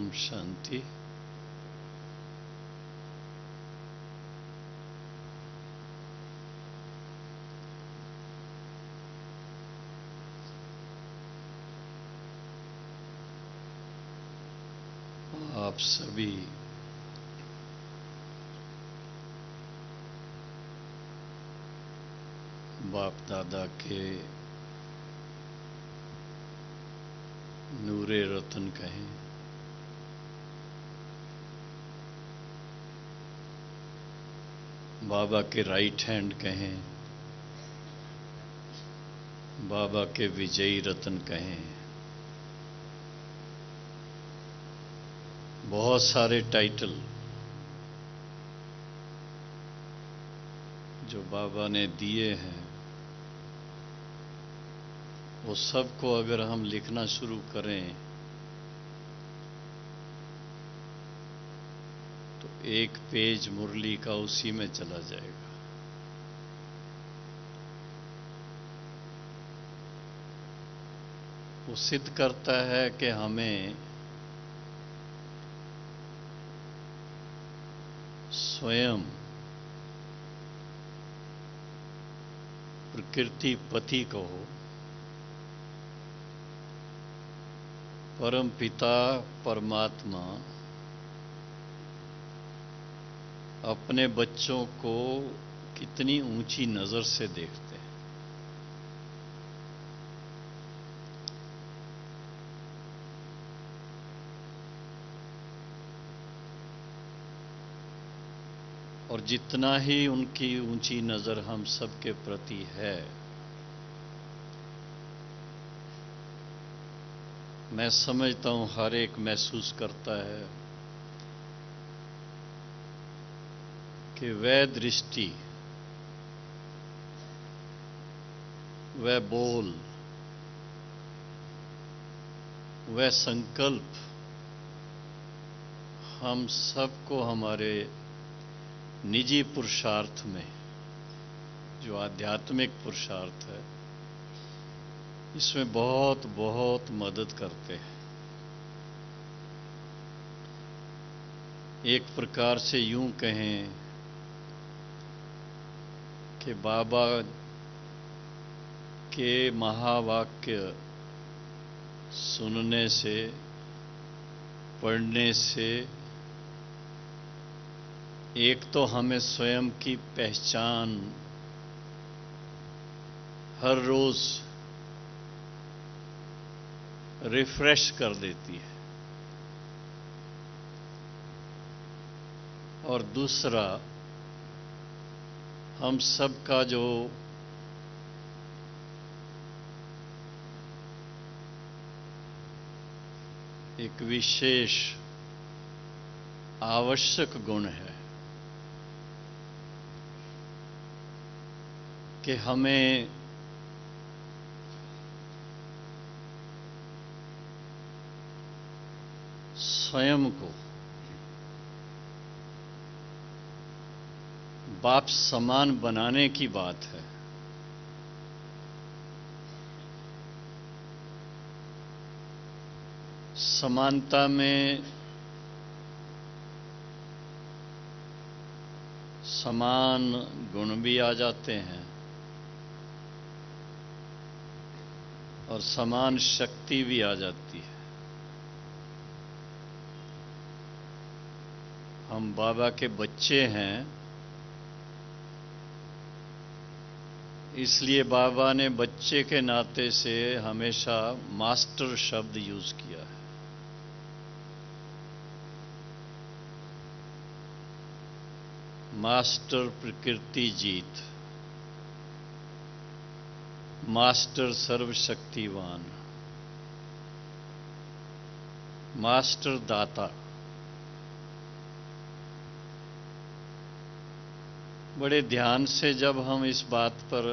ओम शांति। आप सभी बाप दादा के नूरे रतन कहें, बाबा के राइट हैंड कहें, बाबा के विजयी रतन कहें, बहुत सारे टाइटल जो बाबा ने दिए हैं, वो सबको अगर हम लिखना शुरू करें तो एक पेज मुरली का उसी में चला जाएगा। वो सिद्ध करता है कि हमें स्वयं प्रकृति पति कहो, परम पिता परमात्मा अपने बच्चों को कितनी ऊंची नजर से देखते हैं। और जितना ही उनकी ऊंची नजर हम सबके प्रति है, मैं समझता हूं हर एक महसूस करता है कि वह दृष्टि, वह बोल, वह संकल्प हम सबको हमारे निजी पुरुषार्थ में, जो आध्यात्मिक पुरुषार्थ है, इसमें बहुत बहुत मदद करते हैं। एक प्रकार से यूं कहें कि बाबा के महावाक्य सुनने से, पढ़ने से एक तो हमें स्वयं की पहचान हर रोज रिफ्रेश कर देती है, और दूसरा हम सबका जो एक विशेष आवश्यक गुण है कि हमें स्वयं को बाप समान बनाने की बात है। समानता में समान गुण भी आ जाते हैं और समान शक्ति भी आ जाती है। हम बाबा के बच्चे हैं, इसलिए बाबा ने बच्चे के नाते से हमेशा मास्टर शब्द यूज किया है। मास्टर प्रकृति जीत, मास्टर सर्वशक्तिवान, मास्टर दाता। बड़े ध्यान से जब हम इस बात पर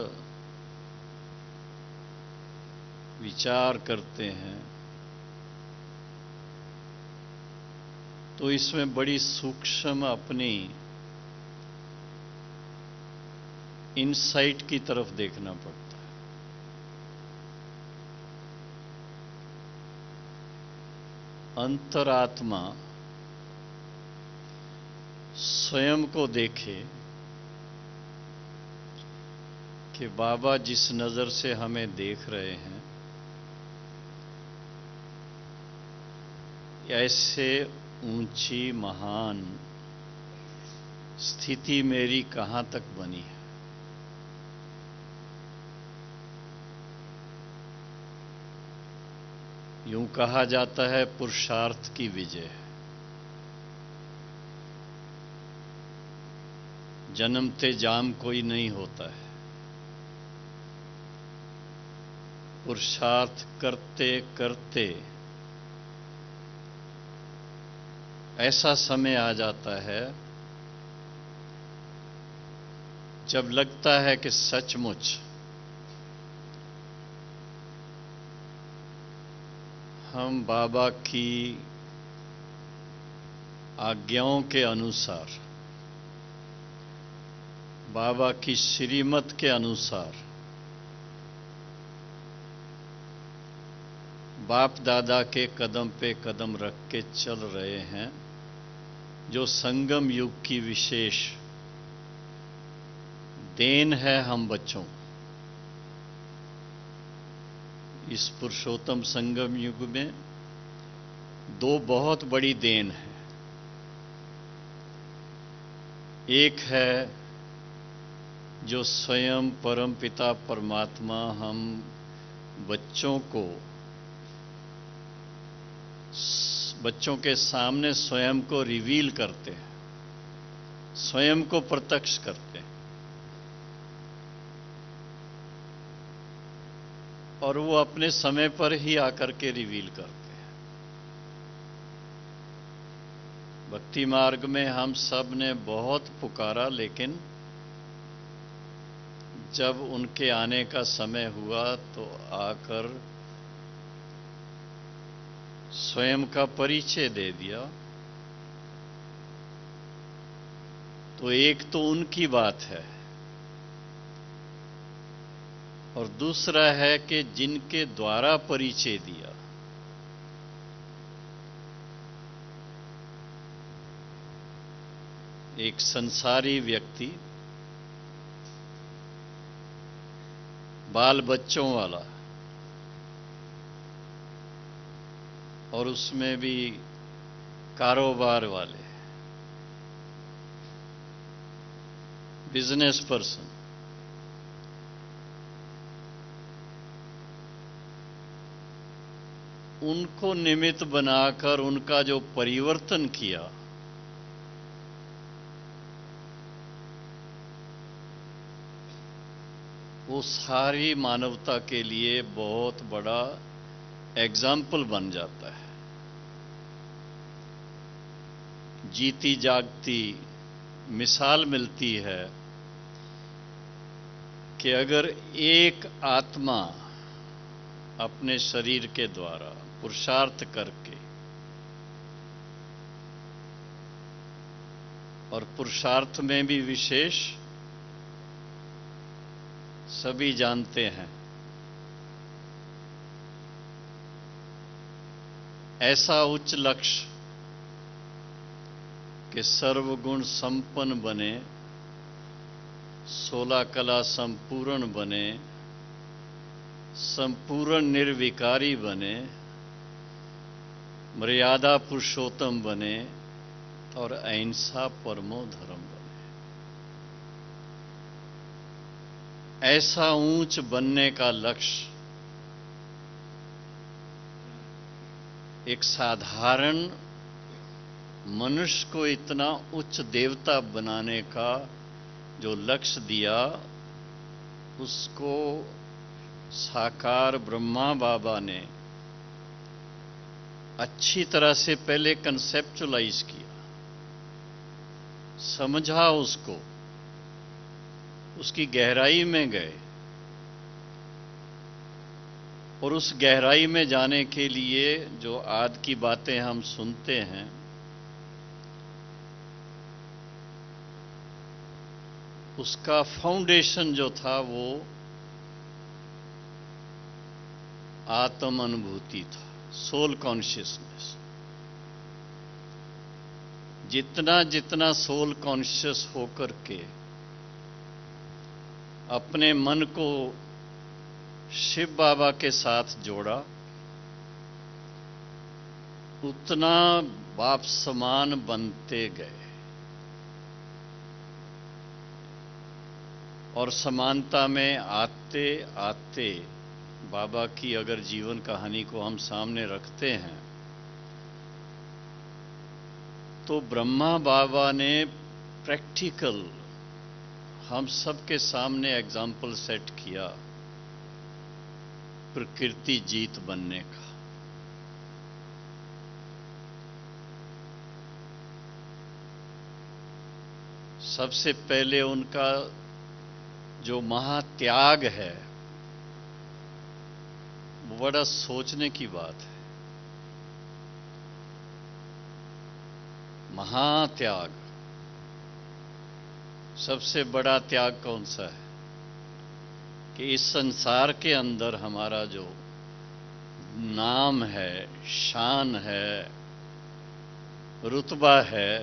विचार करते हैं तो इसमें बड़ी सूक्ष्म अपनी इनसाइट की तरफ देखना पड़ता है। अंतरात्मा स्वयं को देखे कि बाबा जिस नजर से हमें देख रहे हैं, ऐसे ऊंची महान स्थिति मेरी कहां तक बनी है। यूं कहा जाता है पुरुषार्थ की विजय। जन्मते जाम कोई नहीं होता है। पुरुषार्थ करते करते ऐसा समय आ जाता है जब लगता है कि सचमुच हम बाबा की आज्ञाओं के अनुसार, बाबा की श्रीमत के अनुसार, बाप दादा के कदम पे कदम रख के चल रहे हैं, जो संगम युग की विशेष देन है हम बच्चों। इस पुरुषोत्तम संगम युग में दो बहुत बड़ी देन है। एक है जो स्वयं परमपिता परमात्मा हम बच्चों के सामने स्वयं को रिवील करते हैं, स्वयं को प्रत्यक्ष करते हैं, और वो अपने समय पर ही आकर के रिवील करते हैं। भक्ति मार्ग में हम सब ने बहुत पुकारा, लेकिन जब उनके आने का समय हुआ तो आकर स्वयं का परिचय दे दिया। तो एक तो उनकी बात है, और दूसरा है कि जिनके द्वारा परिचय दिया, एक संसारी व्यक्ति, बाल बच्चों वाला, और उसमें भी कारोबार वाले, बिजनेस पर्सन, उनको निमित्त बनाकर उनका जो परिवर्तन किया, वो सारी मानवता के लिए बहुत बड़ा एग्जाम्पल बन जाता है। जीती जागती मिसाल मिलती है कि अगर एक आत्मा अपने शरीर के द्वारा पुरुषार्थ करके, और पुरुषार्थ में भी विशेष सभी जानते हैं, ऐसा उच्च लक्ष्य कि सर्वगुण संपन्न बने, 16 कला संपूर्ण बने, संपूर्ण निर्विकारी बने, मर्यादा पुरुषोत्तम बने, और अहिंसा परमो धर्म बने। ऐसा ऊंच बनने का लक्ष्य एक साधारण मनुष्य को इतना उच्च देवता बनाने का जो लक्ष्य दिया, उसको साकार ब्रह्मा बाबा ने अच्छी तरह से पहले कंसेप्चुअलाइज किया, समझा उसको, उसकी गहराई में गए, और उस गहराई में जाने के लिए जो आदि की बातें हम सुनते हैं, उसका फाउंडेशन जो था वो आत्म अनुभूति था, सोल कॉन्शियसनेस। जितना जितना सोल कॉन्शियस होकर के अपने मन को शिव बाबा के साथ जोड़ा, उतना बाप समान बनते गए। और समानता में आते आते बाबा की अगर जीवन कहानी को हम सामने रखते हैं तो ब्रह्मा बाबा ने प्रैक्टिकल हम सबके सामने एग्जाम्पल सेट किया प्रकृति जीत बनने का। सबसे पहले उनका जो महात्याग है वो बड़ा सोचने की बात है। महात्याग, सबसे बड़ा त्याग कौन सा है कि इस संसार के अंदर हमारा जो नाम है, शान है, रुतबा है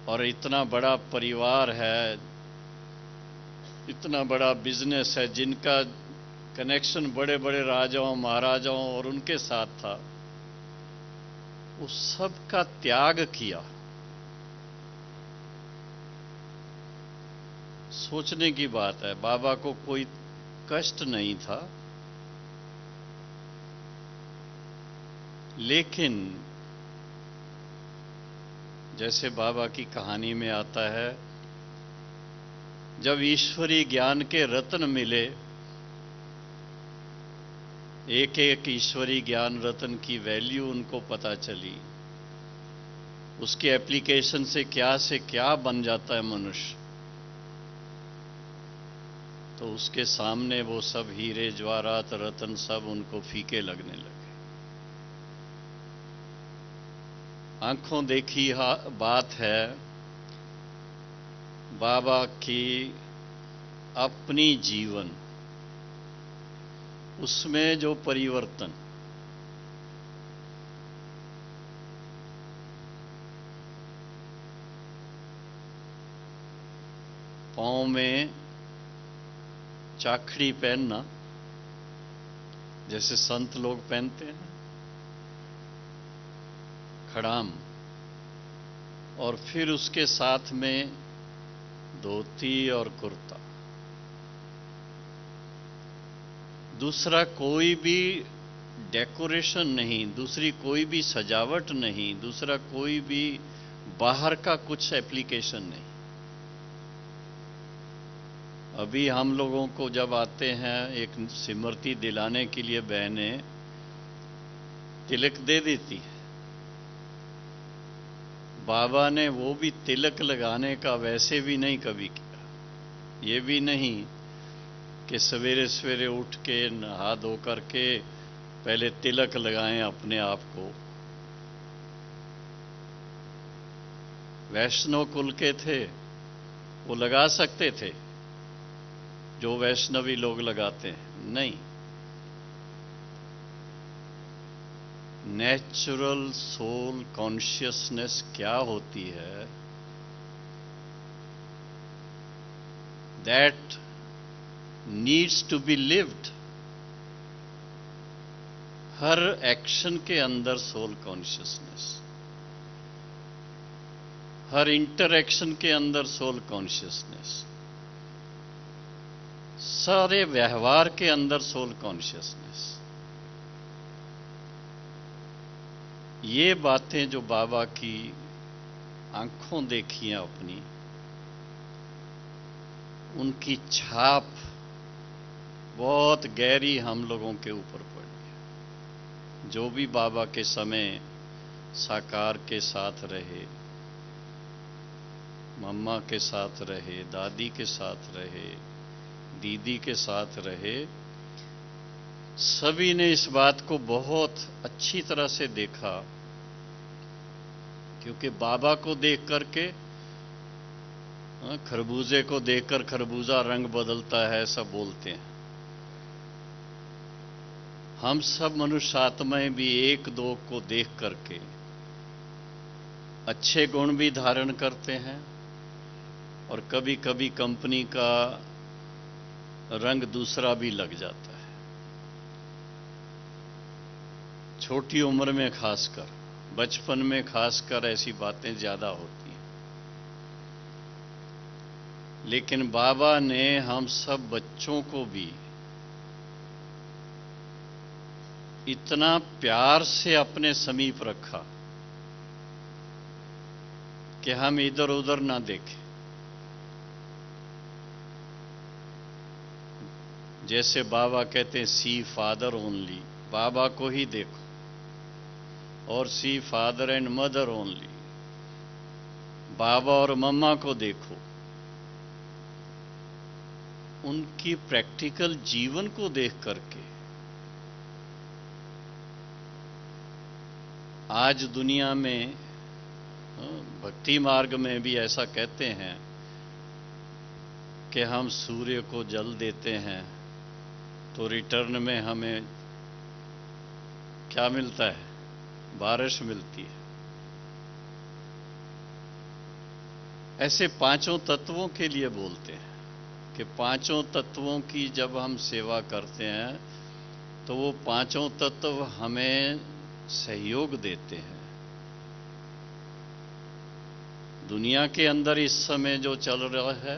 और इतना बड़ा परिवार है, इतना बड़ा बिजनेस है, जिनका कनेक्शन बड़े बड़े राजाओं महाराजाओं और उनके साथ था, उस सब का त्याग किया। सोचने की बात है। बाबा को कोई कष्ट नहीं था, लेकिन जैसे बाबा की कहानी में आता है, जब ईश्वरीय ज्ञान के रत्न मिले, एक एक ईश्वरीय ज्ञान रत्न की वैल्यू उनको पता चली, उसके एप्लीकेशन से क्या बन जाता है मनुष्य, तो उसके सामने वो सब हीरे जवाहरात रत्न सब उनको फीके लगने लगे। आंखों देखी बात है बाबा की अपनी जीवन, उसमें जो परिवर्तन, पांव में चाखड़ी पहनना जैसे संत लोग पहनते हैं, खड़ाम, और फिर उसके साथ में धोती और कुर्ता। दूसरा कोई भी डेकोरेशन नहीं, दूसरी कोई भी सजावट नहीं, दूसरा कोई भी बाहर का कुछ एप्लीकेशन नहीं। अभी हम लोगों को जब आते हैं एक स्मृति दिलाने के लिए बहनें तिलक दे देती है, बाबा ने वो भी तिलक लगाने का वैसे भी नहीं कभी किया। ये भी नहीं कि सवेरे सवेरे उठ के नहा धो करके पहले तिलक लगाएं अपने आप को। वैष्णव कुल के थे, वो लगा सकते थे जो वैष्णवी लोग लगाते हैं, नहीं। नेचुरल सोल कॉन्शियसनेस क्या होती है, that needs to be lived. हर एक्शन के अंदर सोल कॉन्शियसनेस, हर इंटरैक्शन के अंदर सोल कॉन्शियसनेस, सारे व्यवहार के अंदर सोल कॉन्शियसनेस। ये बातें जो बाबा की आंखों देखी हैं अपनी, उनकी छाप बहुत गहरी हम लोगों के ऊपर पड़ी है। जो भी बाबा के समय साकार के साथ रहे, मम्मा के साथ रहे, दादी के साथ रहे, दीदी के साथ रहे, सभी ने इस बात को बहुत अच्छी तरह से देखा, क्योंकि बाबा को देख करके, खरबूजे को देखकर खरबूजा रंग बदलता है ऐसा बोलते हैं। हम सब मनुष्य आत्माएं भी एक दो को देख करके अच्छे गुण भी धारण करते हैं और कभी कभी कंपनी का रंग दूसरा भी लग जाता है। छोटी उम्र में खासकर, बचपन में खासकर ऐसी बातें ज्यादा होती हैं। लेकिन बाबा ने हम सब बच्चों को भी इतना प्यार से अपने समीप रखा कि हम इधर उधर ना देखें। जैसे बाबा कहते हैं सी फादर ओनली, बाबा को ही देखो, और सी फादर एंड मदर ओनली, बाबा और मम्मा को देखो। उनकी प्रैक्टिकल जीवन को देख करके आज दुनिया में भक्ति मार्ग में भी ऐसा कहते हैं कि हम सूर्य को जल देते हैं तो रिटर्न में हमें क्या मिलता है? बारिश मिलती है। ऐसे पांचों तत्वों के लिए बोलते हैं कि पांचों तत्वों की जब हम सेवा करते हैं तो वो पांचों तत्व हमें सहयोग देते हैं। दुनिया के अंदर इस समय जो चल रहा है,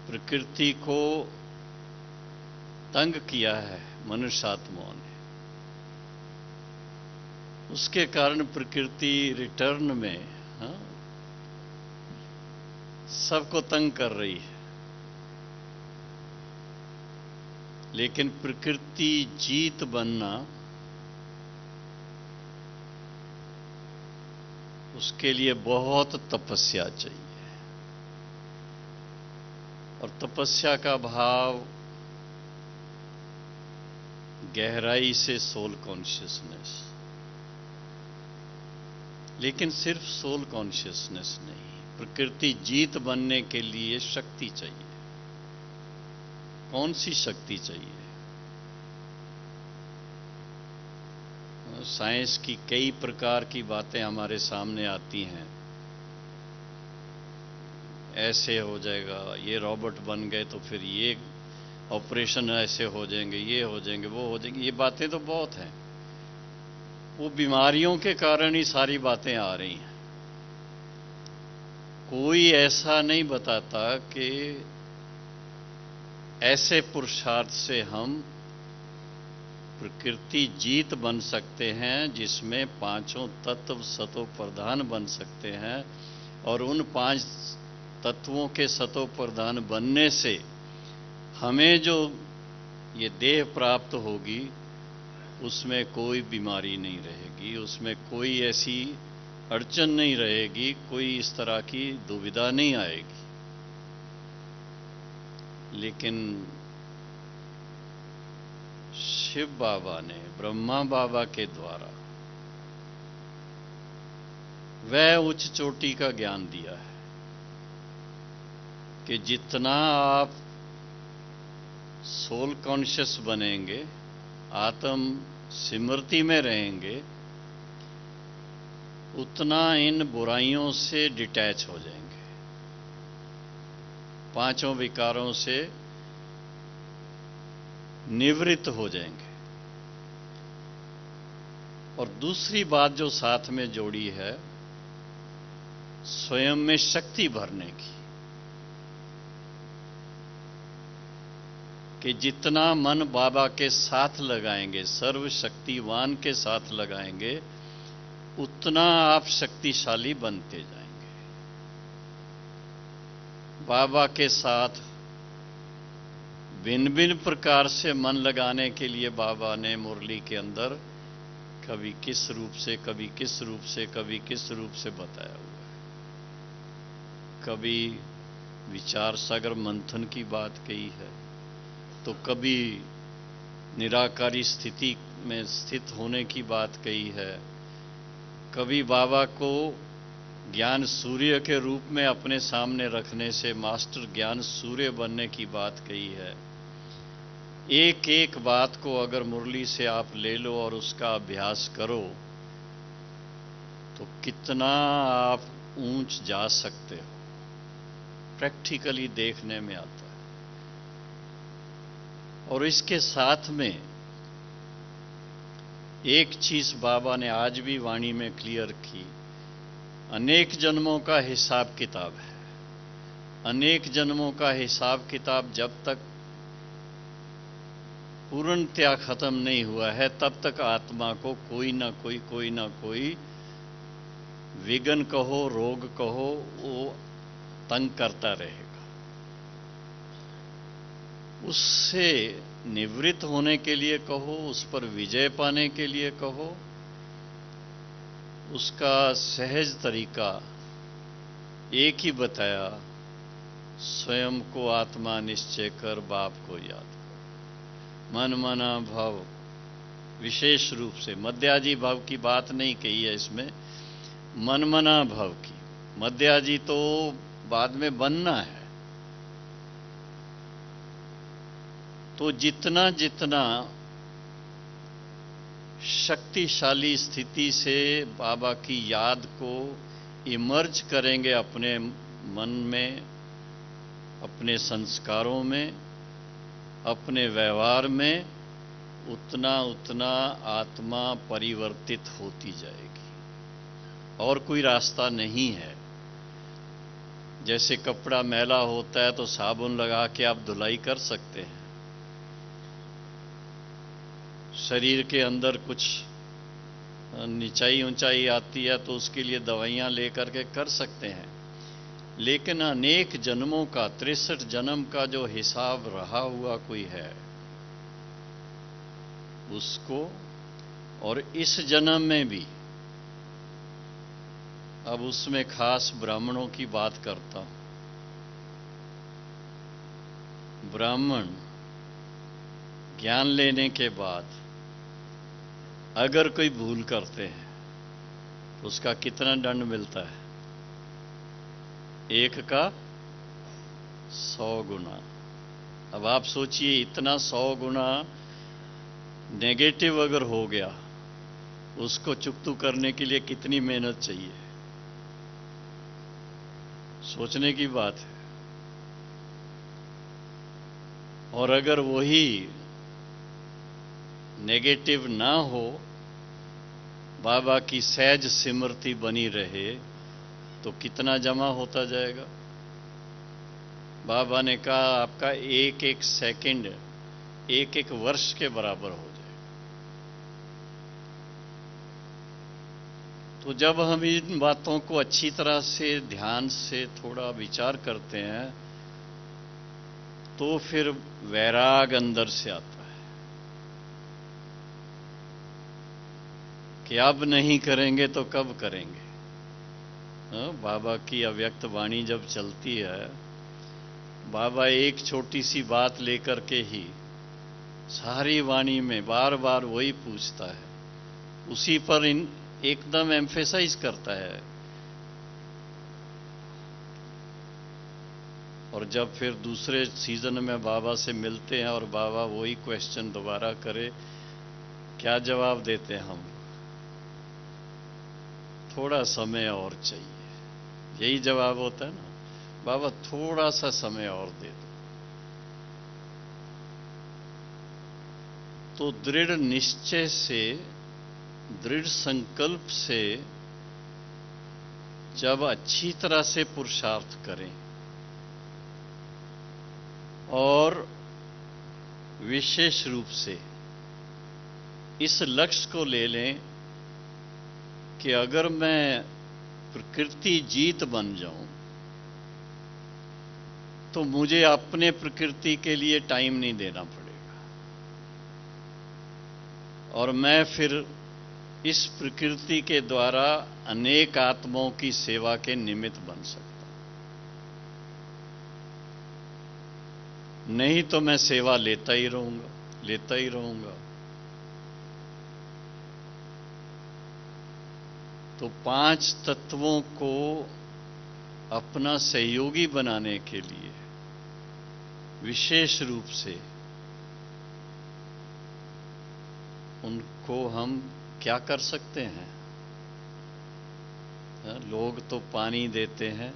प्रकृति को तंग किया है मनुष्य आत्माओं ने, उसके कारण प्रकृति रिटर्न में सबको तंग कर रही है। लेकिन प्रकृति जीत बनना, उसके लिए बहुत तपस्या चाहिए। और तपस्या का भाव गहराई से सोल कॉन्शियसनेस, लेकिन सिर्फ सोल कॉन्शियसनेस नहीं, प्रकृति जीत बनने के लिए शक्ति चाहिए। कौन सी शक्ति चाहिए? साइंस की कई प्रकार की बातें हमारे सामने आती हैं। ऐसे हो जाएगा, ये रोबोट बन गए तो फिर ये ऑपरेशन ऐसे हो जाएंगे, ये हो जाएंगे, वो हो जाएंगे। ये बातें तो बहुत हैं। वो बीमारियों के कारण ही सारी बातें आ रही हैं। कोई ऐसा नहीं बताता कि ऐसे पुरुषार्थ से हम प्रकृति जीत बन सकते हैं, जिसमें पांचों तत्व सतो प्रधान बन सकते हैं। और उन पांच तत्वों के सतो प्रधान बनने से हमें जो ये देह प्राप्त होगी, उसमें कोई बीमारी नहीं रहेगी, उसमें कोई ऐसी अड़चन नहीं रहेगी, कोई इस तरह की दुविधा नहीं आएगी। लेकिन शिव बाबा ने ब्रह्मा बाबा के द्वारा वह उच्च चोटी का ज्ञान दिया है कि जितना आप सोल कॉन्शियस बनेंगे, आत्म स्मृति में रहेंगे, उतना इन बुराइयों से डिटैच हो जाएंगे, पांचों विकारों से निवृत्त हो जाएंगे। और दूसरी बात जो साथ में जोड़ी है, स्वयं में शक्ति भरने की, कि जितना मन बाबा के साथ लगाएंगे, सर्वशक्तिवान के साथ लगाएंगे, उतना आप शक्तिशाली बनते जाएंगे। बाबा के साथ भिन्न भिन्न प्रकार से मन लगाने के लिए बाबा ने मुरली के अंदर कभी किस रूप से, कभी किस रूप से, कभी किस रूप से बताया हुआ है। कभी विचार सागर मंथन की बात कही है, तो कभी निराकारी स्थिति में स्थित होने की बात कही है, कभी बाबा को ज्ञान सूर्य के रूप में अपने सामने रखने से मास्टर ज्ञान सूर्य बनने की बात कही है। एक एक बात को अगर मुरली से आप ले लो और उसका अभ्यास करो तो कितना आप ऊंच जा सकते हो, प्रैक्टिकली देखने में आता है। और इसके साथ में एक चीज बाबा ने आज भी वाणी में क्लियर की, अनेक जन्मों का हिसाब किताब है। अनेक जन्मों का हिसाब किताब जब तक पूर्णतया खत्म नहीं हुआ है, तब तक आत्मा को कोई ना कोई विघ्न कहो, रोग कहो, वो तंग करता रहेगा। उससे निवृत्त होने के लिए कहो, उस पर विजय पाने के लिए कहो, उसका सहज तरीका एक ही बताया, स्वयं को आत्मा निश्चय कर बाप को याद कर। मन मना भाव, विशेष रूप से मध्याजी भाव की बात नहीं कही है इसमें, मन मना भाव की। मध्याजी तो बाद में बनना है। तो जितना जितना शक्तिशाली स्थिति से बाबा की याद को इमर्ज करेंगे अपने मन में, अपने संस्कारों में, अपने व्यवहार में, उतना उतना आत्मा परिवर्तित होती जाएगी। और कोई रास्ता नहीं है। जैसे कपड़ा मैला होता है तो साबुन लगा के आप धुलाई कर सकते हैं। शरीर के अंदर कुछ नीचाई ऊंचाई आती है तो उसके लिए दवाइयां लेकर के कर सकते हैं। लेकिन अनेक जन्मों का, 63 जन्म का जो हिसाब रहा हुआ कोई है, उसको, और इस जन्म में भी, अब उसमें खास ब्राह्मणों की बात करता हूं। ब्राह्मण ज्ञान लेने के बाद अगर कोई भूल करते हैं तो उसका कितना दंड मिलता है? 1 का 100 गुना। अब आप सोचिए, इतना 100 गुना नेगेटिव अगर हो गया, उसको चुकतू करने के लिए कितनी मेहनत चाहिए? सोचने की बात है। और अगर वही नेगेटिव ना हो, बाबा की सहज स्मृति बनी रहे, तो कितना जमा होता जाएगा? बाबा ने कहा आपका एक एक सेकंड एक एक वर्ष के बराबर हो जाएगा। तो जब हम इन बातों को अच्छी तरह से ध्यान से थोड़ा विचार करते हैं, तो फिर वैराग अंदर से आता है कि अब नहीं करेंगे तो कब करेंगे। बाबा की अव्यक्त वाणी जब चलती है, बाबा एक छोटी सी बात लेकर के ही सारी वाणी में बार बार वही पूछता है, उसी पर एकदम एम्फेसाइज करता है। और जब फिर दूसरे सीजन में बाबा से मिलते हैं और बाबा वही क्वेश्चन दोबारा करे, क्या जवाब देते हैं हम? थोड़ा समय और चाहिए। यही जवाब होता है ना, बाबा थोड़ा सा समय और दे दो। तो दृढ़ निश्चय से, दृढ़ संकल्प से जब अच्छी तरह से पुरुषार्थ करें और विशेष रूप से इस लक्ष्य को ले लें कि अगर मैं प्रकृति जीत बन जाऊं तो मुझे अपने प्रकृति के लिए टाइम नहीं देना पड़ेगा, और मैं फिर इस प्रकृति के द्वारा अनेक आत्माओं की सेवा के निमित्त बन सकता हूं। नहीं तो मैं सेवा लेता ही रहूंगा। तो 5 तत्वों को अपना सहयोगी बनाने के लिए विशेष रूप से उनको हम क्या कर सकते हैं? लोग तो पानी देते हैं,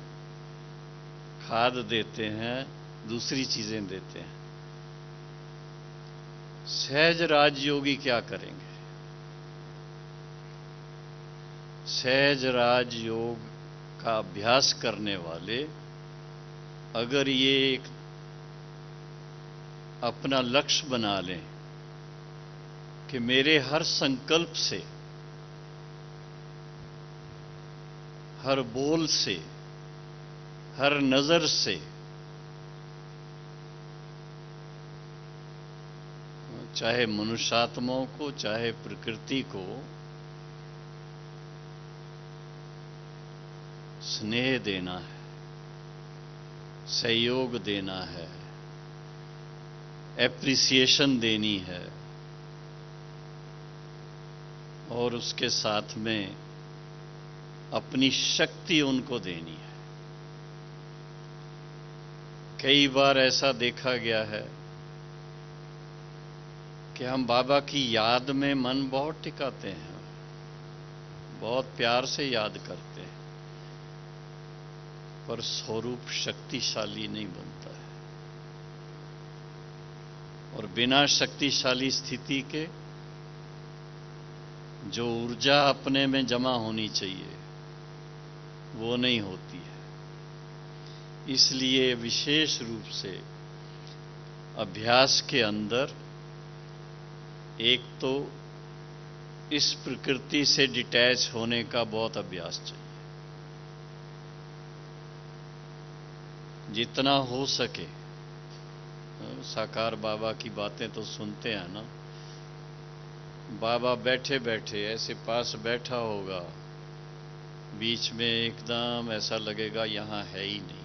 खाद देते हैं, दूसरी चीजें देते हैं। सहज राजयोगी क्या करेंगे? सहज राजयोग का अभ्यास करने वाले अगर ये एक अपना लक्ष्य बना लें कि मेरे हर संकल्प से, हर बोल से, हर नजर से, चाहे मनुष्यात्माओं को चाहे प्रकृति को स्नेह देना है, सहयोग देना है, एप्रिसिएशन देनी है, और उसके साथ में अपनी शक्ति उनको देनी है। कई बार ऐसा देखा गया है कि हम बाबा की याद में मन बहुत टिकाते हैं, बहुत प्यार से याद करते हैं, पर स्वरूप शक्तिशाली नहीं बनता है। और बिना शक्तिशाली स्थिति के जो ऊर्जा अपने में जमा होनी चाहिए वो नहीं होती है। इसलिए विशेष रूप से अभ्यास के अंदर एक तो इस प्रकृति से डिटैच होने का बहुत अभ्यास चाहिए। जितना हो सके, साकार बाबा की बातें तो सुनते हैं ना, बाबा बैठे बैठे ऐसे पास बैठा होगा, बीच में एकदम ऐसा लगेगा यहां है ही नहीं है।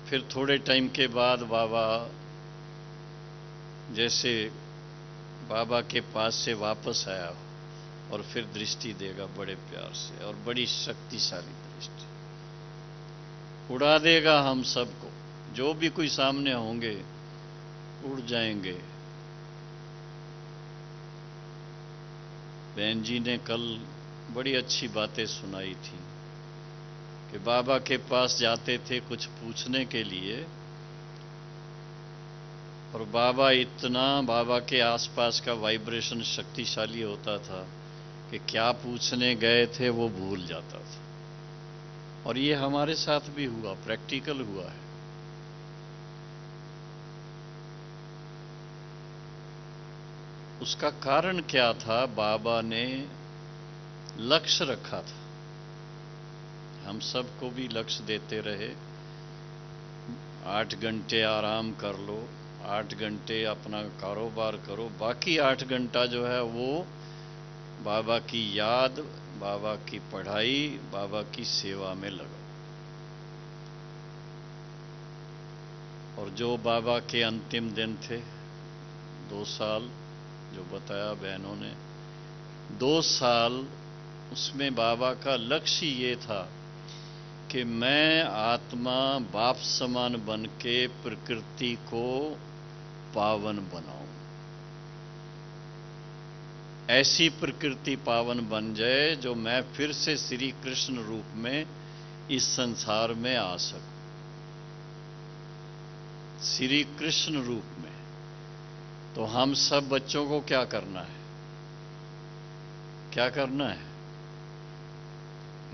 फिर थोड़े टाइम के बाद बाबा जैसे बाबा के पास से वापस आया और फिर दृष्टि देगा बड़े प्यार से, और बड़ी शक्तिशाली दृष्टि, उड़ा देगा हम सबको। जो भी कोई सामने होंगे उड़ जाएंगे। बहन जी ने कल बड़ी अच्छी बातें सुनाई थी कि बाबा के पास जाते थे कुछ पूछने के लिए, और बाबा इतना, बाबा के आसपास का वाइब्रेशन शक्तिशाली होता था कि क्या पूछने गए थे वो भूल जाता था। और ये हमारे साथ भी हुआ, प्रैक्टिकल हुआ है। उसका कारण क्या था? बाबा ने लक्ष्य रखा था। हम सबको भी लक्ष्य देते रहे, 8 घंटे आराम कर लो, 8 घंटे अपना कारोबार करो, बाकी 8 घंटा जो है वो बाबा की याद, बाबा की पढ़ाई, बाबा की सेवा में लगाओ। और जो बाबा के अंतिम दिन थे, 2 साल जो बताया बहनों ने, 2 साल उसमें बाबा का लक्ष्य ये था कि मैं आत्मा बाप समान बन के प्रकृति को पावन बनाऊं। ऐसी प्रकृति पावन बन जाए जो मैं फिर से श्री कृष्ण रूप में इस संसार में आ सकूं, श्री कृष्ण रूप में। तो हम सब बच्चों को क्या करना है? क्या करना है?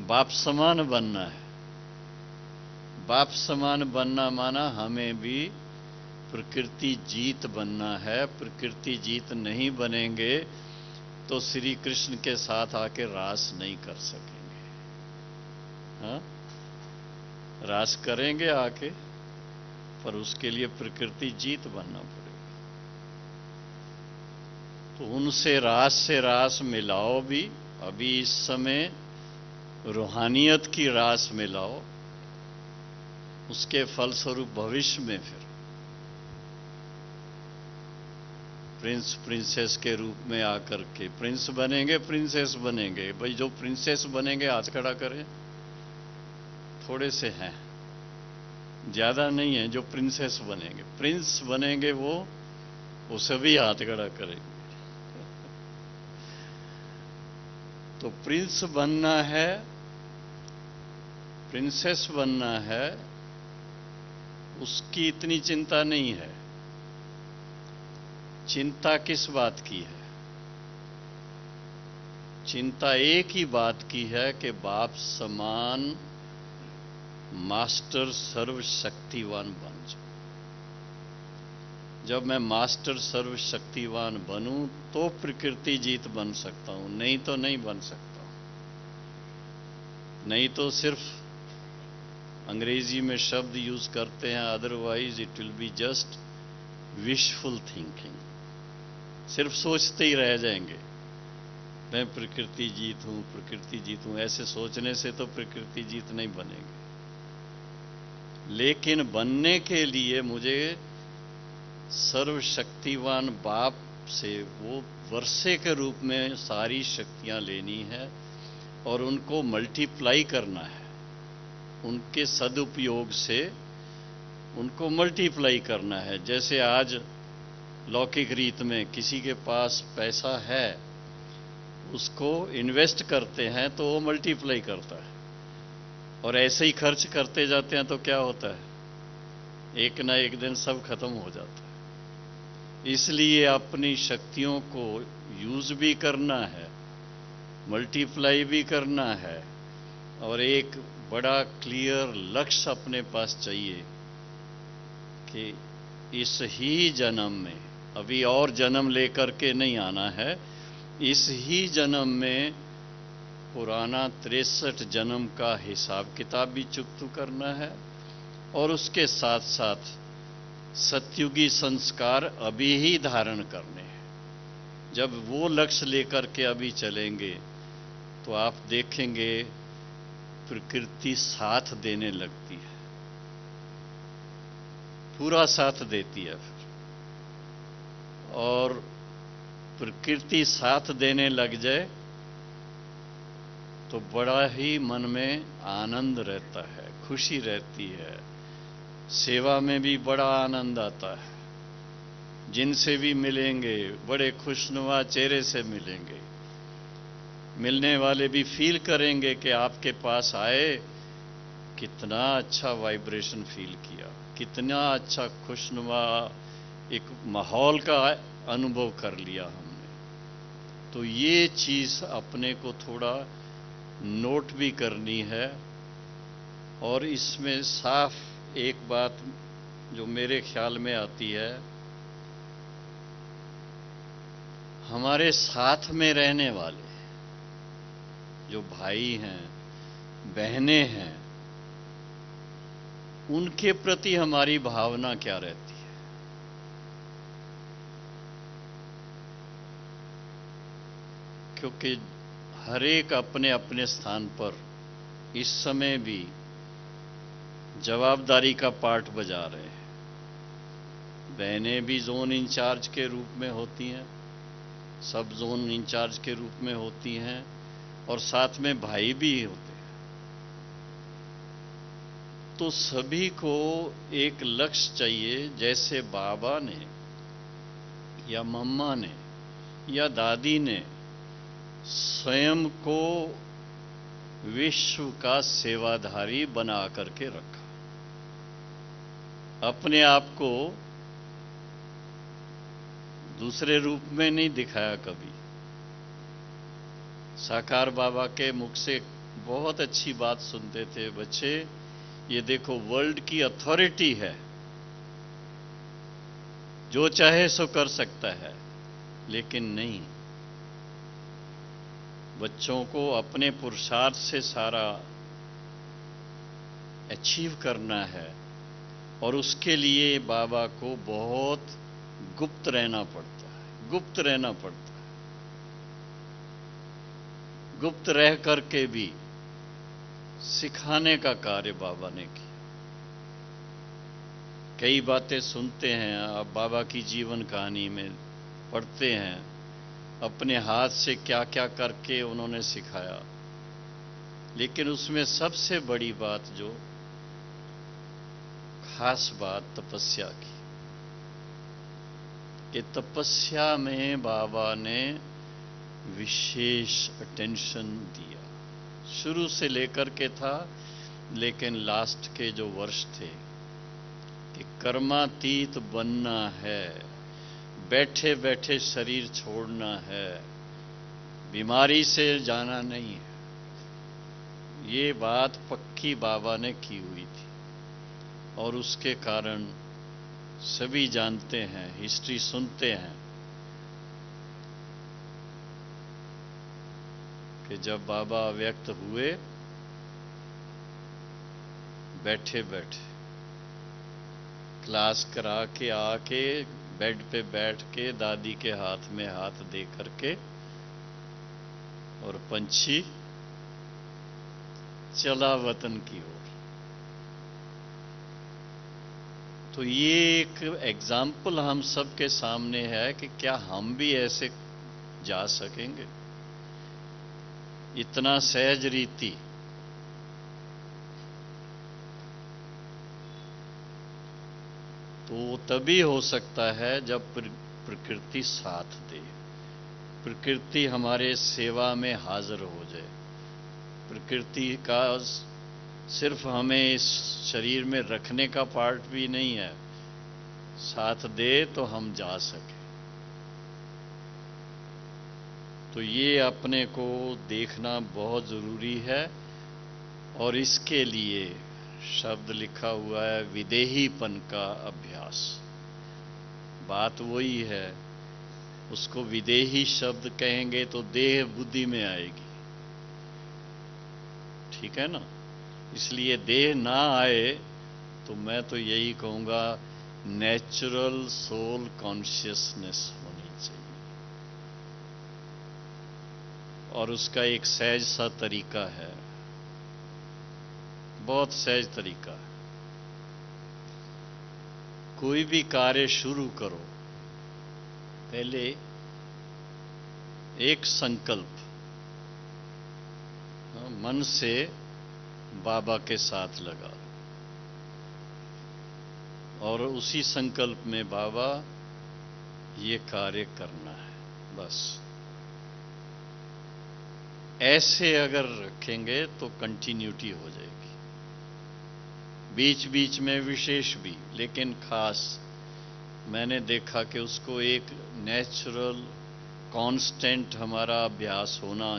बाप समान बनना है। बाप समान बनना माना हमें भी प्रकृति जीत बनना है। प्रकृति जीत नहीं बनेंगे तो श्री कृष्ण के साथ आके रास नहीं कर सकेंगे। हाँ, रास करेंगे आके, पर उसके लिए प्रकृति जीत बनना पड़ेगा। तो उनसे रास से रास मिलाओ भी, अभी इस समय रूहानियत की रास मिलाओ, उसके फलस्वरूप भविष्य में फिर प्रिंस प्रिंसेस के रूप में आकर के प्रिंस बनेंगे, प्रिंसेस बनेंगे। भाई जो प्रिंसेस बनेंगे हाथ खड़ा करें। थोड़े से हैं, ज्यादा नहीं है जो प्रिंसेस बनेंगे। प्रिंस बनेंगे वो सभी हाथ खड़ा करेंगे। तो प्रिंस बनना है, प्रिंसेस बनना है, उसकी इतनी चिंता नहीं है। चिंता किस बात की है? चिंता एक ही बात की है कि बाप समान मास्टर सर्वशक्तिवान बन जाऊं। जब मैं मास्टर सर्वशक्तिवान बनूं तो प्रकृति जीत बन सकता हूं, नहीं तो नहीं बन सकता हूं। नहीं तो सिर्फ अंग्रेजी में शब्द यूज करते हैं, otherwise it will be just wishful thinking. सिर्फ सोचते ही रह जाएंगे, मैं प्रकृति जीत हूं, प्रकृति जीत हूं। ऐसे सोचने से तो प्रकृति जीत नहीं बनेगी। लेकिन बनने के लिए मुझे सर्वशक्तिवान बाप से वो वर्षे के रूप में सारी शक्तियां लेनी है और उनको मल्टीप्लाई करना है। उनके सदुपयोग से उनको मल्टीप्लाई करना है। जैसे आज लौकिक रीत में किसी के पास पैसा है, उसको इन्वेस्ट करते हैं तो वो मल्टीप्लाई करता है, और ऐसे ही खर्च करते जाते हैं तो क्या होता है, एक ना एक दिन सब खत्म हो जाता है। इसलिए अपनी शक्तियों को यूज भी करना है, मल्टीप्लाई भी करना है, और एक बड़ा क्लियर लक्ष्य अपने पास चाहिए कि इस ही जन्म में, अभी और जन्म लेकर के नहीं आना है, इस ही जन्म में पुराना 63 जन्म का हिसाब किताब भी चुकता करना है, और उसके साथ साथ सत्युगी संस्कार अभी ही धारण करने हैं। जब वो लक्ष्य लेकर के अभी चलेंगे तो आप देखेंगे प्रकृति साथ देने लगती है, पूरा साथ देती है फिर। और प्रकृति साथ देने लग जाए तो बड़ा ही मन में आनंद रहता है, खुशी रहती है, सेवा में भी बड़ा आनंद आता है। जिनसे भी मिलेंगे बड़े खुशनुमा चेहरे से मिलेंगे। मिलने वाले भी फील करेंगे कि आपके पास आए, कितना अच्छा वाइब्रेशन फील किया, कितना अच्छा खुशनुमा एक माहौल का अनुभव कर लिया हमने। तो ये चीज अपने को थोड़ा नोट भी करनी है। और इसमें साफ एक बात जो मेरे ख्याल में आती है, हमारे साथ में रहने वाले जो भाई हैं, बहनें हैं, उनके प्रति हमारी भावना क्या रहती है? क्योंकि हर एक अपने अपने स्थान पर इस समय भी जवाबदारी का पार्ट बजा रहे हैं। बहनें भी जोन इंचार्ज के रूप में होती हैं, सब जोन इंचार्ज के रूप में होती हैं, और साथ में भाई भी होते हैं। तो सभी को एक लक्ष्य चाहिए। जैसे बाबा ने या मम्मा ने या दादी ने स्वयं को विश्व का सेवाधारी बना करके रखा, अपने आप को दूसरे रूप में नहीं दिखाया कभी। साकार बाबा के मुख से बहुत अच्छी बात सुनते थे, बच्चे ये देखो वर्ल्ड की अथॉरिटी है, जो चाहे सो कर सकता है। लेकिन नहीं, बच्चों को अपने पुरुषार्थ से सारा अचीव करना है, और उसके लिए बाबा को बहुत गुप्त रहना पड़ता है, गुप्त रहना पड़ता है। गुप्त रह करके भी सिखाने का कार्य बाबा ने किया। कई बातें सुनते हैं, आप बाबा की जीवन कहानी में पढ़ते हैं, अपने हाथ से क्या क्या करके उन्होंने सिखाया। लेकिन उसमें सबसे बड़ी बात, जो खास बात तपस्या की, कि तपस्या में बाबा ने विशेष अटेंशन दिया। शुरू से लेकर के था, लेकिन लास्ट के जो वर्ष थे कि कर्मातीत बनना है, बैठे बैठे शरीर छोड़ना है, बीमारी से जाना नहीं है। ये बात पक्की बाबा ने की हुई थी और उसके कारण सभी जानते हैं, हिस्ट्री सुनते हैं कि जब बाबा व्यक्त हुए, बैठे बैठे क्लास करा के आके बेड पे बैठ के दादी के हाथ में हाथ दे करके और पंछी चला वतन की ओर। तो ये एक एग्जाम्पल हम सबके सामने है कि क्या हम भी ऐसे जा सकेंगे, इतना सहज रीति। तो तभी हो सकता है जब प्रकृति साथ दे, प्रकृति हमारे सेवा में हाजिर हो जाए, प्रकृति का सिर्फ हमें इस शरीर में रखने का पार्ट भी नहीं है, साथ दे तो हम जा सके। तो ये अपने को देखना बहुत जरूरी है और इसके लिए शब्द लिखा हुआ है विदेहीपन का अभ्यास। बात वही है, उसको विदेही शब्द कहेंगे तो देह बुद्धि में आएगी, ठीक है ना। इसलिए देह ना आए तो मैं तो यही कहूंगा नेचुरल सोल कॉन्शियसनेस होनी चाहिए। और उसका एक सहज सा तरीका है, बहुत सहज तरीका है। कोई भी कार्य शुरू करो, पहले एक संकल्प मन से बाबा के साथ लगा और उसी संकल्प में बाबा ये कार्य करना है, बस। ऐसे अगर रखेंगे तो कंटिन्यूटी हो जाएगी, बीच बीच में विशेष भी, लेकिन खास मैंने देखा कि उसको एक नेचुरल कांस्टेंट हमारा अभ्यास होना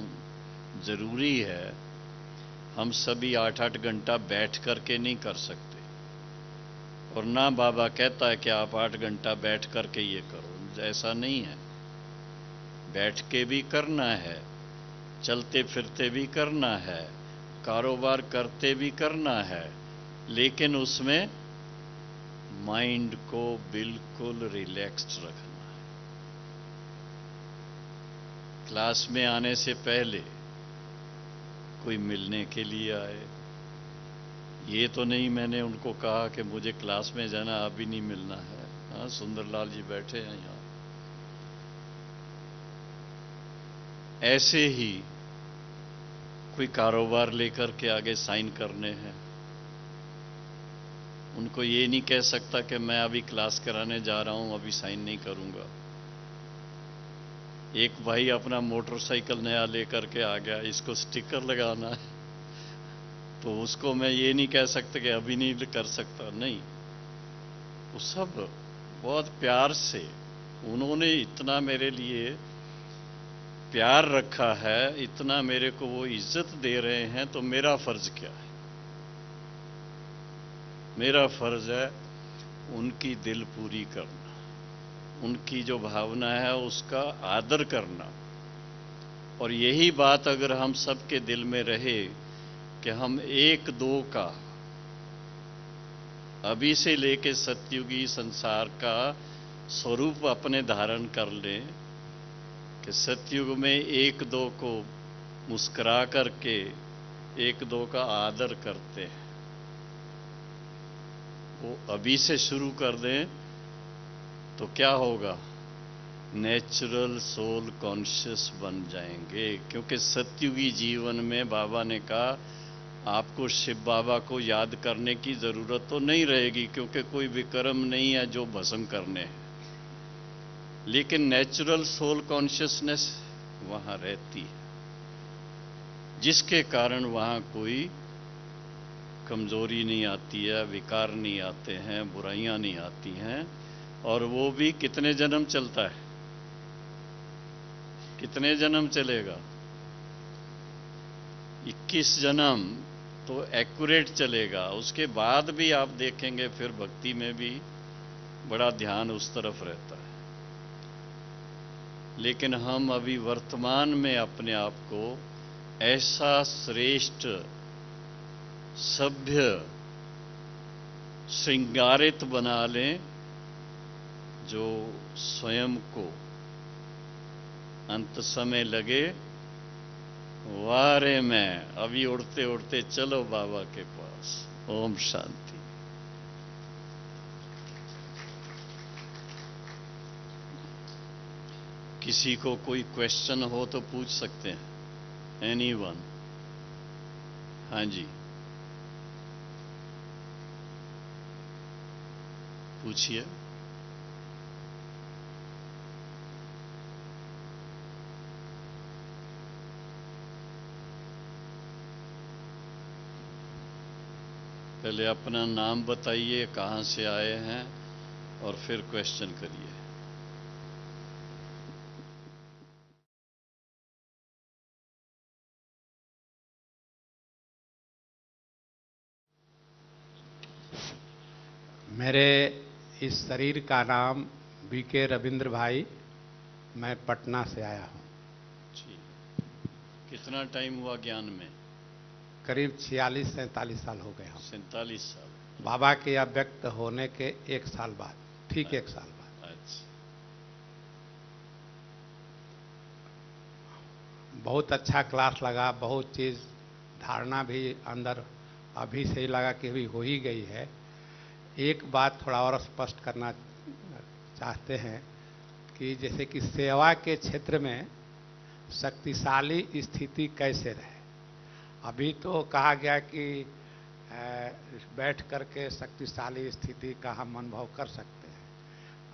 जरूरी है। हम सभी 8-8 घंटा बैठ करके नहीं कर सकते, और ना बाबा कहता है कि आप 8 घंटा बैठ करके ये करो, ऐसा नहीं है। बैठ के भी करना है, चलते फिरते भी करना है, कारोबार करते भी करना है, लेकिन उसमें माइंड को बिल्कुल रिलैक्स्ड रखना है। क्लास में आने से पहले कोई मिलने के लिए आए, ये तो नहीं मैंने उनको कहा कि मुझे क्लास में जाना, अभी नहीं मिलना है। हाँ, सुंदरलाल जी बैठे हैं यहाँ। ऐसे ही कोई कारोबार लेकर के आगे साइन करने हैं, उनको ये नहीं कह सकता कि मैं अभी क्लास कराने जा रहा हूं, अभी साइन नहीं करूंगा। एक भाई अपना मोटरसाइकिल नया लेकर के आ गया, इसको स्टिकर लगाना है, तो उसको मैं ये नहीं कह सकता कि अभी नहीं कर सकता, नहीं। वो सब बहुत प्यार से, उन्होंने इतना मेरे लिए प्यार रखा है, इतना मेरे को वो इज्जत दे रहे हैं, तो मेरा फर्ज क्या है? मेरा फर्ज है उनकी दिल पूरी करना, उनकी जो भावना है उसका आदर करना। और यही बात अगर हम सबके दिल में रहे कि हम एक दो का अभी से लेके सतयुगी संसार का स्वरूप अपने धारण कर लें कि सतयुग में एक दो को मुस्कुरा करके एक दो का आदर करते हैं, वो अभी से शुरू कर दें तो क्या होगा? नेचुरल सोल कॉन्शियस बन जाएंगे। क्योंकि सतयुगी जीवन में बाबा ने कहा आपको शिव बाबा को याद करने की जरूरत तो नहीं रहेगी, क्योंकि कोई विक्रम नहीं है जो भस्म करने हैं। लेकिन नेचुरल सोल कॉन्शियसनेस वहां रहती है, जिसके कारण वहां कोई कमजोरी नहीं आती है, विकार नहीं आते हैं, बुराइयां नहीं आती हैं। और वो भी कितने जन्म चलता है, कितने जन्म चलेगा? 21 जन्म तो एक्यूरेट चलेगा। उसके बाद भी आप देखेंगे फिर भक्ति में भी बड़ा ध्यान उस तरफ रहता है। लेकिन हम अभी वर्तमान में अपने आप को ऐसा श्रेष्ठ, सभ्य, श्रृंगारित बना लें जो स्वयं को अंत समय लगे वारे में अभी उड़ते उड़ते चलो बाबा के पास। ओम शांति। किसी को कोई क्वेश्चन हो तो पूछ सकते हैं, एनीवन? हाँ जी, पूछिए। पहले अपना नाम बताइए, कहाँ से आए हैं, और फिर क्वेश्चन करिए। मेरे इस शरीर का नाम बीके रविंद्र भाई, मैं पटना से आया हूँ। जी, कितना टाइम हुआ ज्ञान में? करीब 46-47 साल हो गए हम। 47 साल। बाबा के अव्यक्त होने के 1 साल बाद, ठीक 1 साल बाद। अच्छा, बहुत अच्छा क्लास लगा, बहुत चीज़ धारणा भी अंदर अभी से ही लगा कि अभी हो ही गई है। एक बात थोड़ा और स्पष्ट करना चाहते हैं कि जैसे कि सेवा के क्षेत्र में शक्तिशाली स्थिति कैसे रहे। अभी तो कहा गया कि बैठ करके शक्तिशाली स्थिति का हम अनुभव कर सकते हैं,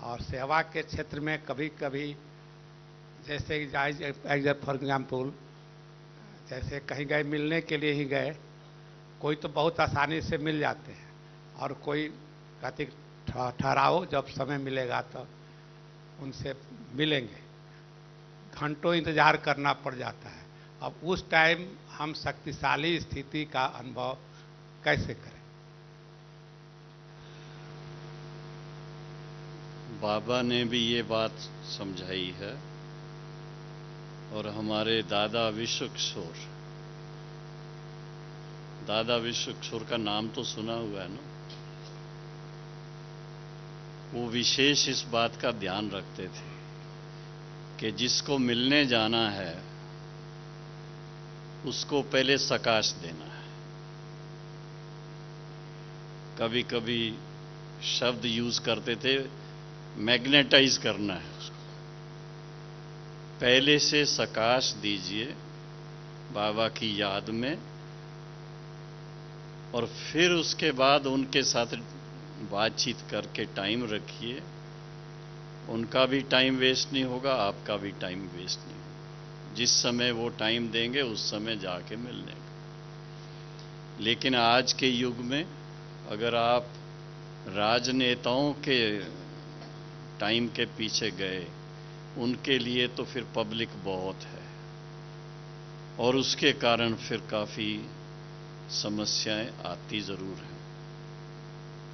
और सेवा के क्षेत्र में कभी कभी जैसे फॉर एग्जाम्पल जैसे कहीं गए, मिलने के लिए ही गए, कोई तो बहुत आसानी से मिल जाते हैं, और कोई कहते ठहराओ, जब समय मिलेगा तो उनसे मिलेंगे, घंटों इंतजार करना पड़ जाता है। अब उस टाइम हम शक्तिशाली स्थिति का अनुभव कैसे करें? बाबा ने भी ये बात समझाई है, और हमारे दादा विश्व किशोर, दादा विश्व किशोर का नाम तो सुना हुआ है ना? वो विशेष इस बात का ध्यान रखते थे कि जिसको मिलने जाना है उसको पहले सकाश देना है। कभी कभी शब्द यूज करते थे, मैग्नेटाइज करना है उसको। पहले से सकाश दीजिए बाबा की याद में, और फिर उसके बाद उनके साथ बातचीत करके टाइम रखिए। उनका भी टाइम वेस्ट नहीं होगा, आपका भी टाइम वेस्ट नहीं होगा। जिस समय वो टाइम देंगे उस समय जाके मिलने का। लेकिन आज के युग में अगर आप राजनेताओं के टाइम के पीछे गए, उनके लिए तो फिर पब्लिक बहुत है, और उसके कारण फिर काफ़ी समस्याएं आती ज़रूर हैं।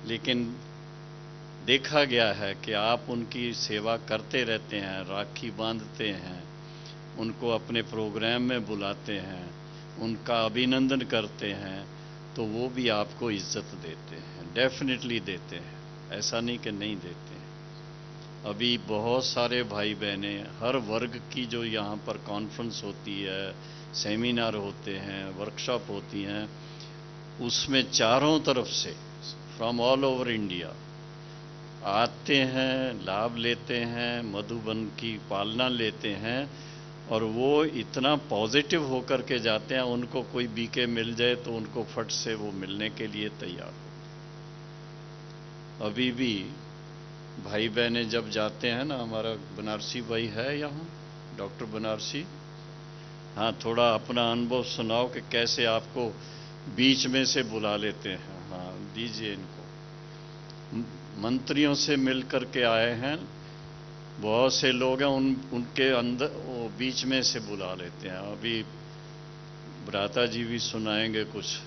लेकिन देखा गया है कि आप उनकी सेवा करते रहते हैं, राखी बांधते हैं, उनको अपने प्रोग्राम में बुलाते हैं, उनका अभिनंदन करते हैं, तो वो भी आपको इज्जत देते हैं, डेफिनेटली देते हैं। ऐसा नहीं कि नहीं देते हैं। अभी बहुत सारे भाई बहने, हर वर्ग की जो यहाँ पर कॉन्फ्रेंस होती है, सेमिनार होते हैं, वर्कशॉप होती हैं, उसमें चारों तरफ से फ्रॉम ऑल ओवर इंडिया आते हैं, लाभ लेते हैं, मधुबन की पालना लेते हैं, और वो इतना पॉजिटिव होकर के जाते हैं। उनको कोई बीके मिल जाए तो उनको फट से वो मिलने के लिए तैयार हो। अभी भी भाई बहने जब जाते हैं ना, हमारा बनारसी भाई है यहाँ, डॉक्टर बनारसी, हाँ, थोड़ा अपना अनुभव सुनाओ कि कैसे आपको बीच में से बुला लेते हैं। हाँ, दीजिए इनको। मंत्रियों से मिल करके आए हैं, बहुत से लोग हैं, उनके अंदर वो बीच में से बुला लेते हैं। अभी भ्राता जी भी सुनाएंगे कुछ।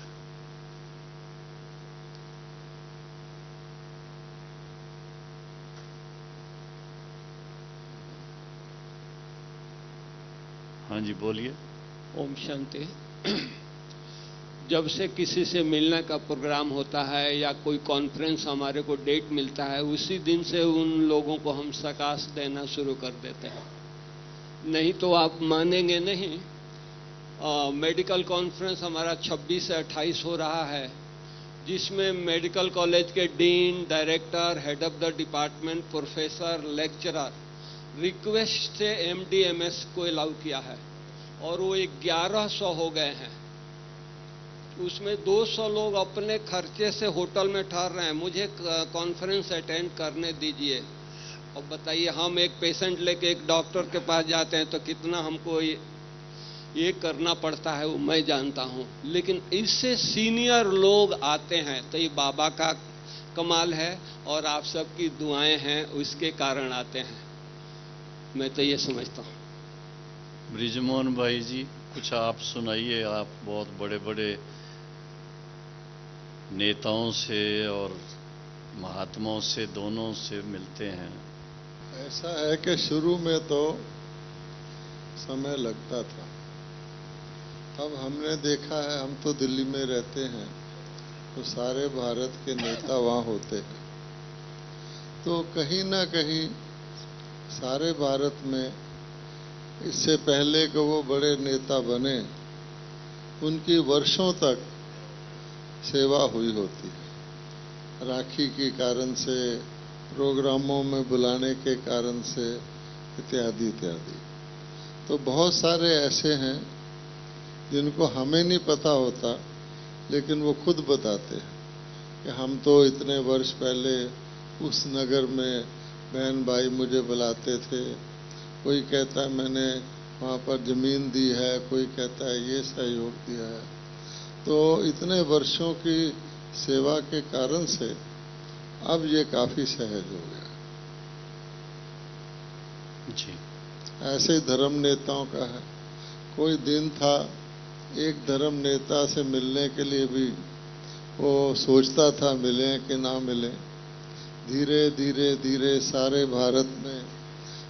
हाँ जी, बोलिए। ओम शांति। जब से किसी से मिलने का प्रोग्राम होता है या कोई कॉन्फ्रेंस हमारे को डेट मिलता है, उसी दिन से उन लोगों को हम सकाश देना शुरू कर देते हैं। नहीं तो आप मानेंगे नहीं, मेडिकल कॉन्फ्रेंस हमारा 26 से 28 हो रहा है, जिसमें मेडिकल कॉलेज के dean, director, head of the department, professor, lecturer request से एमडी एमएस को अलाउ किया है, और वो 1100 हो गए हैं। उसमें 200 लोग अपने खर्चे से होटल में ठहर रहे हैं, मुझे कॉन्फ्रेंस अटेंड करने दीजिए। और बताइए, हम एक पेशेंट लेके एक डॉक्टर के पास जाते हैं तो कितना हमको ये करना पड़ता है, वो मैं जानता हूँ। लेकिन इससे सीनियर लोग आते हैं तो ये बाबा का कमाल है, और आप सबकी दुआएं हैं, उसके कारण आते हैं। मैं तो ये समझता हूँ। ब्रिजमोहन भाई जी, कुछ आप सुनाइए। आप बहुत बड़े बड़े नेताओं से और महात्माओं से, दोनों से मिलते हैं। ऐसा है कि शुरू में तो समय लगता था। अब हमने देखा है, हम तो दिल्ली में रहते हैं, तो सारे भारत के नेता वहाँ होते हैं, तो कहीं ना कहीं सारे भारत में इससे पहले कि वो बड़े नेता बने, उनकी वर्षों तक सेवा हुई होती है। राखी के कारण से, प्रोग्रामों में बुलाने के कारण से, इत्यादि इत्यादि। तो बहुत सारे ऐसे हैं जिनको हमें नहीं पता होता, लेकिन वो खुद बताते हैं कि हम तो इतने वर्ष पहले उस नगर में बहन भाई मुझे बुलाते थे। कोई कहता है मैंने वहाँ पर जमीन दी है, कोई कहता है ये सहयोग दिया है। तो इतने वर्षों की सेवा के कारण से अब ये काफी सहज हो गया जी। ऐसे ही धर्म नेताओं का है। कोई दिन था, एक धर्म नेता से मिलने के लिए भी वो सोचता था मिले कि ना मिले। धीरे धीरे धीरे सारे भारत में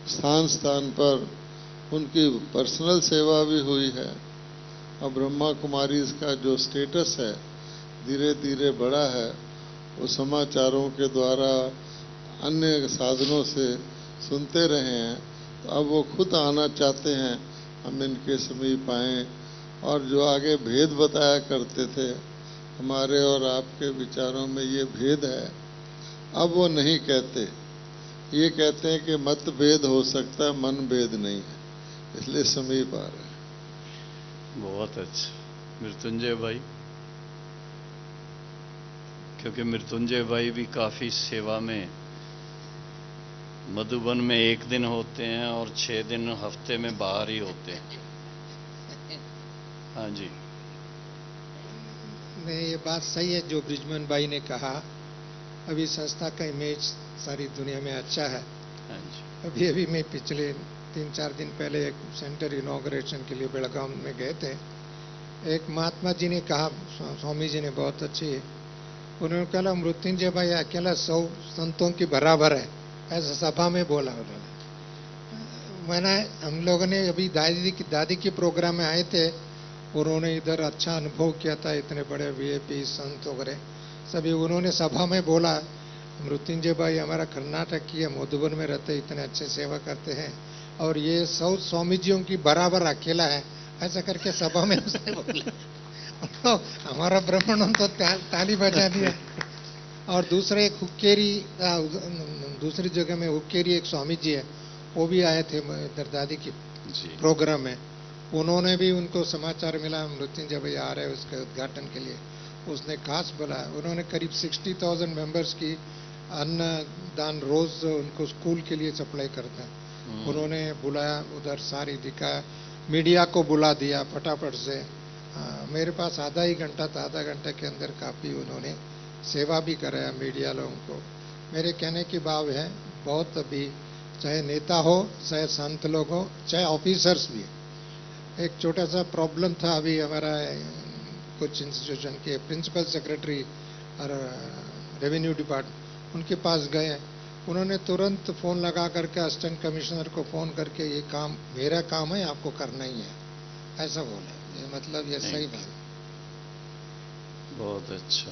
स्थान स्थान पर उनकी पर्सनल सेवा भी हुई है। और ब्रह्मा कुमारी का जो स्टेटस है धीरे धीरे बढ़ा है। वो समाचारों के द्वारा, अन्य साधनों से सुनते रहे हैं, तो अब वो खुद आना चाहते हैं हम इनके समीप आएँ। और जो आगे भेद बताया करते थे, हमारे और आपके विचारों में ये भेद है, अब वो नहीं कहते। ये कहते हैं कि मतभेद हो सकता है, मन भेद नहीं है, इसलिए समीप आ रहे हैं। बहुत अच्छा। मृत्युंजय भाई, क्योंकि मृत्युंजय भाई भी काफी सेवा में, मधुबन में 1 दिन होते हैं और 6 दिन हफ्ते में बाहर ही होते हैं। हाँ जी। नहीं, ये बात सही है जो ब्रिजमन भाई ने कहा। अभी संस्था का इमेज सारी दुनिया में अच्छा है। हाँ जी। अभी मैं पिछले 3-4 दिन पहले एक सेंटर इनॉग्रेशन के लिए बेलगाम में गए थे। एक महात्मा जी ने कहा, स्वामी जी ने बहुत अच्छी, उन्होंने कहा मृत्युंजय भाई अकेला 100 संतों की बराबर है, ऐसा सभा में बोला उन्होंने। मैंने, हम लोगों ने अभी दादी की प्रोग्राम में आए थे, उन्होंने इधर अच्छा अनुभव किया था। इतने बड़े वीआईपी संत वगैरह सभी, उन्होंने सभा में बोला मृत्युंजय भाई हमारा कर्नाटक की है, मधुबन में रहते, इतने अच्छे सेवा करते हैं, और ये 100 स्वामी जियों की बराबर अकेला है, ऐसा करके सभा में उसने बोला। तो हमारा ब्राह्मणों तो ताली बजा दिया। और दूसरे एक हुक्केरी, दूसरी जगह में हुक्केरी एक स्वामी जी है, वो भी आए थे इधर दादी की प्रोग्राम में। उन्होंने भी, उनको समाचार मिला मृत्युंजय भाई आ रहे हैं उसके उद्घाटन के लिए, उसने खास बोला। उन्होंने करीब 60,000 मेंबर्स की अन्न दान रोज उनको स्कूल के लिए सप्लाई करता है। उन्होंने बुलाया, उधर सारी दिखाया, मीडिया को बुला दिया फटाफट से। मेरे पास आधा ही घंटा था, आधा घंटे के अंदर काफ़ी उन्होंने सेवा भी कराया मीडिया लोगों को। मेरे कहने की भाव है, बहुत अभी चाहे नेता हो, चाहे संत लोग हो, चाहे ऑफिसर्स भी। एक छोटा सा प्रॉब्लम था अभी हमारा कुछ इंस्टीट्यूशन के प्रिंसिपल सेक्रेटरी और रेवेन्यू डिपार्टमेंट, उनके पास गए। उन्होंने तुरंत फ़ोन लगा करके असिस्टेंट कमिश्नर को फ़ोन करके ये काम मेरा काम है, आपको करना ही है, ऐसा बोला। ये मतलब ये सही बात। बहुत अच्छा।